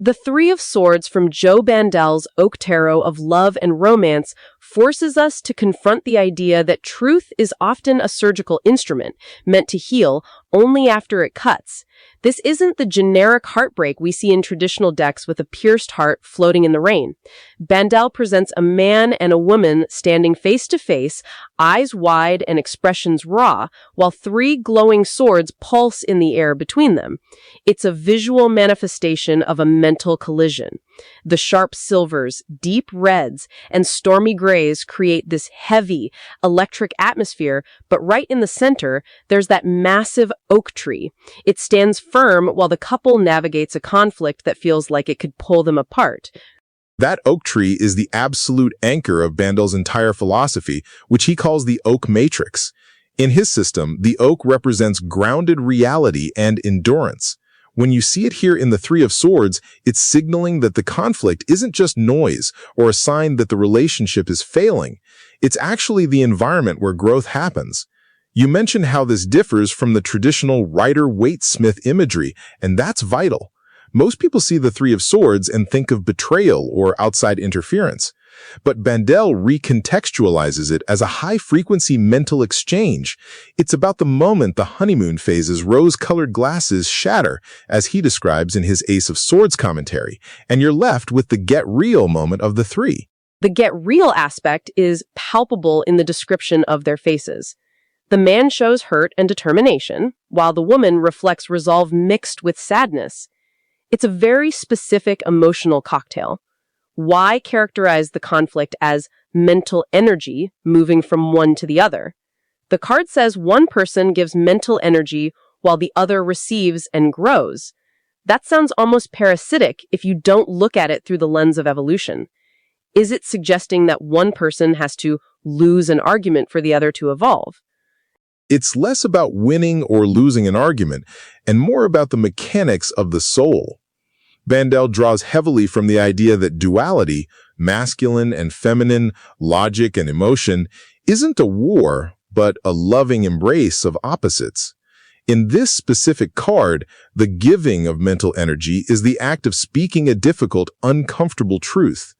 The Three of Swords from Joe Bandel's Oak Tarot of Love and Romance forces us to confront the idea that truth is often a surgical instrument meant to heal only after it cuts. This isn't the generic heartbreak we see in traditional decks with a pierced heart floating in the rain. Bandel presents a man and a woman standing face to face, eyes wide and expressions raw, while three glowing swords pulse in the air between them. It's a visual manifestation of a mental collision. The sharp silvers, deep reds, and stormy grays create this heavy, electric atmosphere, but right in the center, there's that massive oak tree. It stands firm while the couple navigates a conflict that feels like it could pull them apart. That oak tree is the absolute anchor of Bandel's entire philosophy, which he calls the oak matrix. In his system, the oak represents grounded reality and endurance. When you see it here in the Three of Swords, it's signaling that the conflict isn't just noise or a sign that the relationship is failing. It's actually the environment where growth happens. You mentioned how this differs from the traditional Rider-Waite-Smith imagery, and that's vital. Most people see the Three of Swords and think of betrayal or outside interference. But Bandel recontextualizes it as a high-frequency mental exchange. It's about the moment the honeymoon phase's rose-colored glasses shatter, as he describes in his Ace of Swords commentary, and you're left with the get-real moment of the three. The get-real aspect is palpable in the description of their faces. The man shows hurt and determination, while the woman reflects resolve mixed with sadness. It's a very specific emotional cocktail. Why characterize the conflict as mental energy moving from one to the other? The card says one person gives mental energy while the other receives and grows. That sounds almost parasitic if you don't look at it through the lens of evolution. Is it suggesting that one person has to lose an argument for the other to evolve? It's less about winning or losing an argument, and more about the mechanics of the soul. Bandel draws heavily from the idea that duality, masculine and feminine, logic and emotion, isn't a war, but a loving embrace of opposites. In this specific card, the giving of mental energy is the act of speaking a difficult, uncomfortable truth.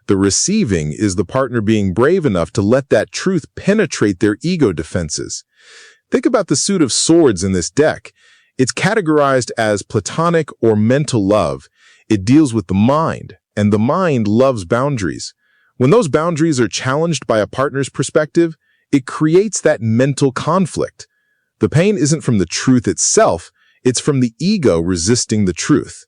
The receiving is the partner being brave enough to let that truth penetrate their ego defenses. Think about the suit of swords in this deck. It's categorized as platonic or mental love. It deals with the mind, and the mind loves boundaries. When those boundaries are challenged by a partner's perspective, it creates that mental conflict. The pain isn't from the truth itself, it's from the ego resisting the truth.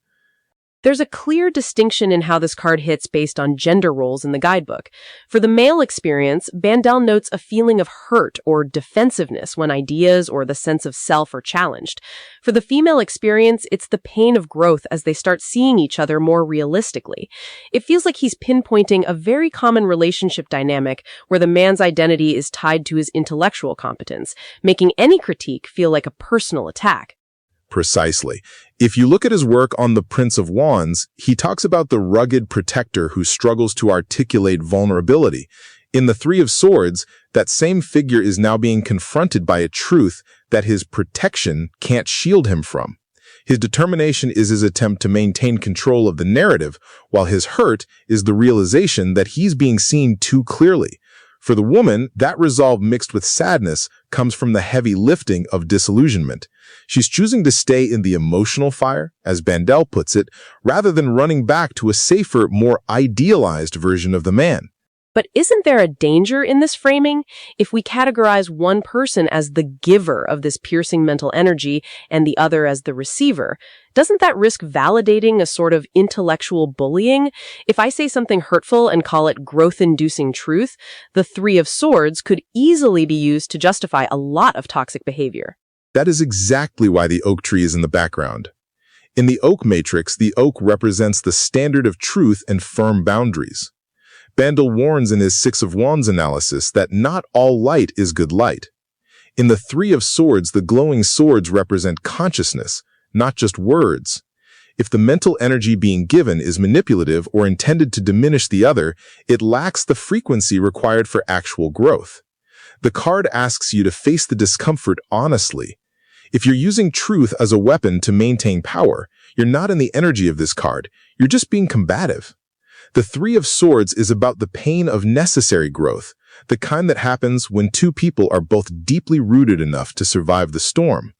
There's a clear distinction in how this card hits based on gender roles in the guidebook. For the male experience, Bandel notes a feeling of hurt or defensiveness when ideas or the sense of self are challenged. For the female experience, it's the pain of growth as they start seeing each other more realistically. It feels like he's pinpointing a very common relationship dynamic where the man's identity is tied to his intellectual competence, making any critique feel like a personal attack. Precisely. If you look at his work on the Prince of Wands, he talks about the rugged protector who struggles to articulate vulnerability. In the Three of Swords, that same figure is now being confronted by a truth that his protection can't shield him from. His determination is his attempt to maintain control of the narrative, while his hurt is the realization that he's being seen too clearly. For the woman, that resolve mixed with sadness comes from the heavy lifting of disillusionment. She's choosing to stay in the emotional fire, as Bandel puts it, rather than running back to a safer, more idealized version of the man. But isn't there a danger in this framing? If we categorize one person as the giver of this piercing mental energy and the other as the receiver, doesn't that risk validating a sort of intellectual bullying? If I say something hurtful and call it growth-inducing truth, the Three of Swords could easily be used to justify a lot of toxic behavior. That is exactly why the oak tree is in the background. In the oak matrix, the oak represents the standard of truth and firm boundaries. Bandel warns in his Six of Wands analysis that not all light is good light. In the Three of Swords, the glowing swords represent consciousness, not just words. If the mental energy being given is manipulative or intended to diminish the other, it lacks the frequency required for actual growth. The card asks you to face the discomfort honestly. If you're using truth as a weapon to maintain power, you're not in the energy of this card. You're just being combative. The Three of Swords is about the pain of necessary growth, the kind that happens when two people are both deeply rooted enough to survive the storm.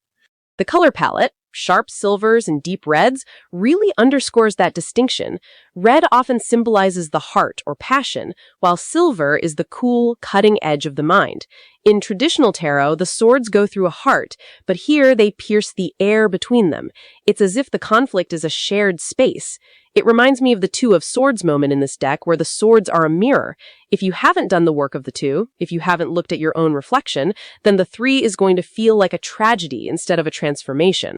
The color palette, sharp silvers and deep reds, really underscores that distinction. Red often symbolizes the heart or passion, while silver is the cool, cutting edge of the mind. In traditional tarot, the swords go through a heart, but here they pierce the air between them. It's as if the conflict is a shared space. It reminds me of the Two of Swords moment in this deck, where the swords are a mirror. If you haven't done the work of the two, if you haven't looked at your own reflection, then the three is going to feel like a tragedy instead of a transformation.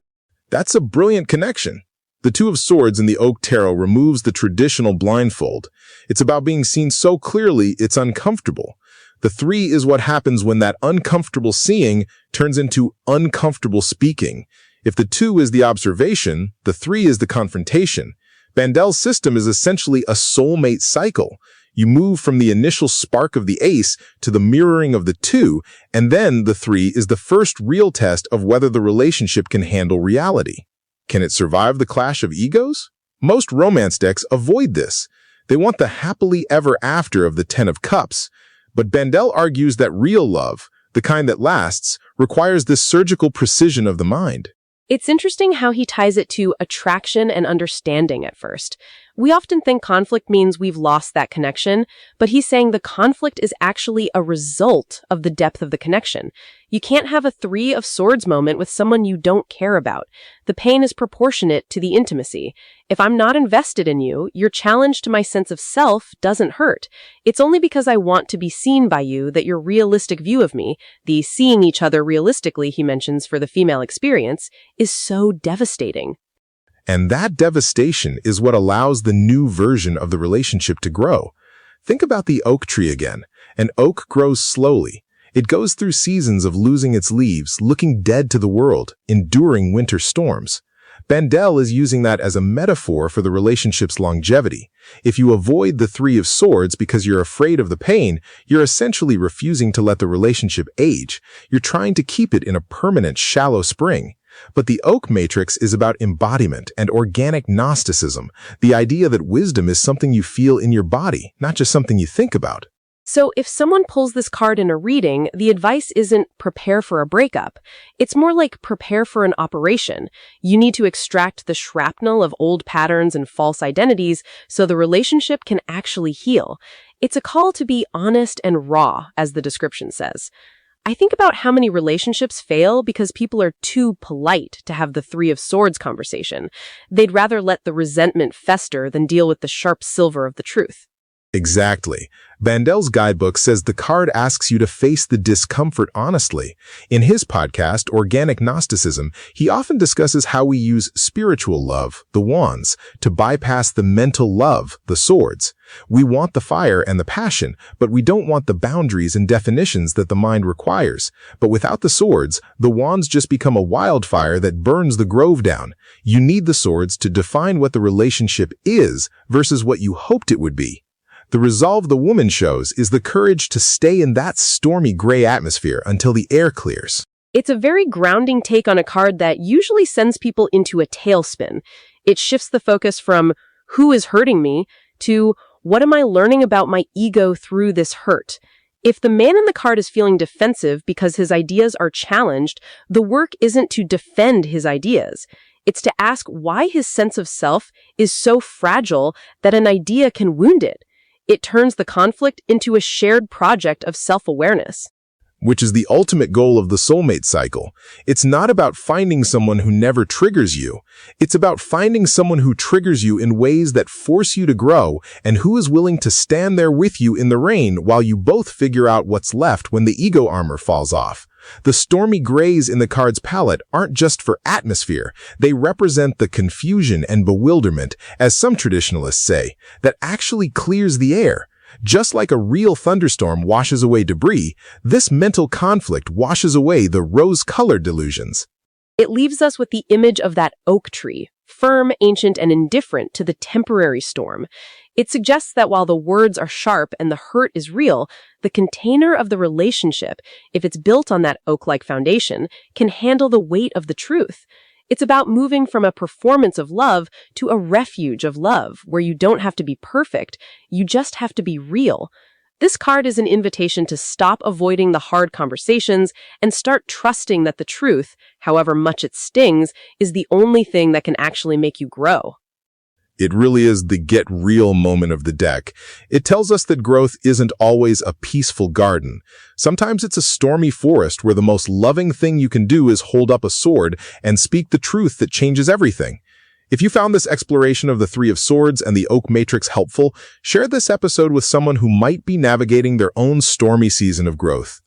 That's a brilliant connection. The Two of Swords in the Oak Tarot removes the traditional blindfold. It's about being seen so clearly it's uncomfortable. The three is what happens when that uncomfortable seeing turns into uncomfortable speaking. If the two is the observation, the three is the confrontation. Bandel's system is essentially a soulmate cycle. You move from the initial spark of the ace to the mirroring of the two, and then the three is the first real test of whether the relationship can handle reality. Can it survive the clash of egos? Most romance decks avoid this. They want the happily ever after of the Ten of Cups. But Bandel argues that real love, the kind that lasts, requires this surgical precision of the mind. It's interesting how he ties it to attraction and understanding at first. We often think conflict means we've lost that connection, but he's saying the conflict is actually a result of the depth of the connection. You can't have a Three of Swords moment with someone you don't care about. The pain is proportionate to the intimacy. If I'm not invested in you, your challenge to my sense of self doesn't hurt. It's only because I want to be seen by you that your realistic view of me, the seeing each other realistically he mentions for the female experience, is so devastating. And that devastation is what allows the new version of the relationship to grow. Think about the oak tree again. An oak grows slowly. It goes through seasons of losing its leaves, looking dead to the world, enduring winter storms. Bandel is using that as a metaphor for the relationship's longevity. If you avoid the Three of Swords because you're afraid of the pain, you're essentially refusing to let the relationship age. You're trying to keep it in a permanent, shallow spring. But the Oak Matrix is about embodiment and organic Gnosticism, the idea that wisdom is something you feel in your body, not just something you think about. So if someone pulls this card in a reading, the advice isn't prepare for a breakup. It's more like prepare for an operation. You need to extract the shrapnel of old patterns and false identities so the relationship can actually heal. It's a call to be honest and raw, as the description says. I think about how many relationships fail because people are too polite to have the Three of Swords conversation. They'd rather let the resentment fester than deal with the sharp silver of the truth. Exactly. Bandel's guidebook says the card asks you to face the discomfort honestly. In his podcast, Organic Gnosticism, he often discusses how we use spiritual love, the wands, to bypass the mental love, the swords. We want the fire and the passion, but we don't want the boundaries and definitions that the mind requires. But without the swords, the wands just become a wildfire that burns the grove down. You need the swords to define what the relationship is versus what you hoped it would be. The resolve the woman shows is the courage to stay in that stormy gray atmosphere until the air clears. It's a very grounding take on a card that usually sends people into a tailspin. It shifts the focus from who is hurting me to what am I learning about my ego through this hurt? If the man in the card is feeling defensive because his ideas are challenged, the work isn't to defend his ideas. It's to ask why his sense of self is so fragile that an idea can wound it. It turns the conflict into a shared project of self-awareness. Which is the ultimate goal of the soulmate cycle. It's not about finding someone who never triggers you. It's about finding someone who triggers you in ways that force you to grow and who is willing to stand there with you in the rain while you both figure out what's left when the ego armor falls off. The stormy grays in the card's palette aren't just for atmosphere. They represent the confusion and bewilderment, as some traditionalists say, that actually clears the air. Just like a real thunderstorm washes away debris, this mental conflict washes away the rose-colored delusions. It leaves us with the image of that oak tree, firm, ancient, and indifferent to the temporary storm. It suggests that while the words are sharp and the hurt is real, the container of the relationship, if it's built on that oak-like foundation, can handle the weight of the truth. It's about moving from a performance of love to a refuge of love, where you don't have to be perfect, you just have to be real. This card is an invitation to stop avoiding the hard conversations and start trusting that the truth, however much it stings, is the only thing that can actually make you grow. It really is the get real moment of the deck. It tells us that growth isn't always a peaceful garden. Sometimes it's a stormy forest where the most loving thing you can do is hold up a sword and speak the truth that changes everything. If you found this exploration of the Three of Swords and the Oak Matrix helpful, share this episode with someone who might be navigating their own stormy season of growth.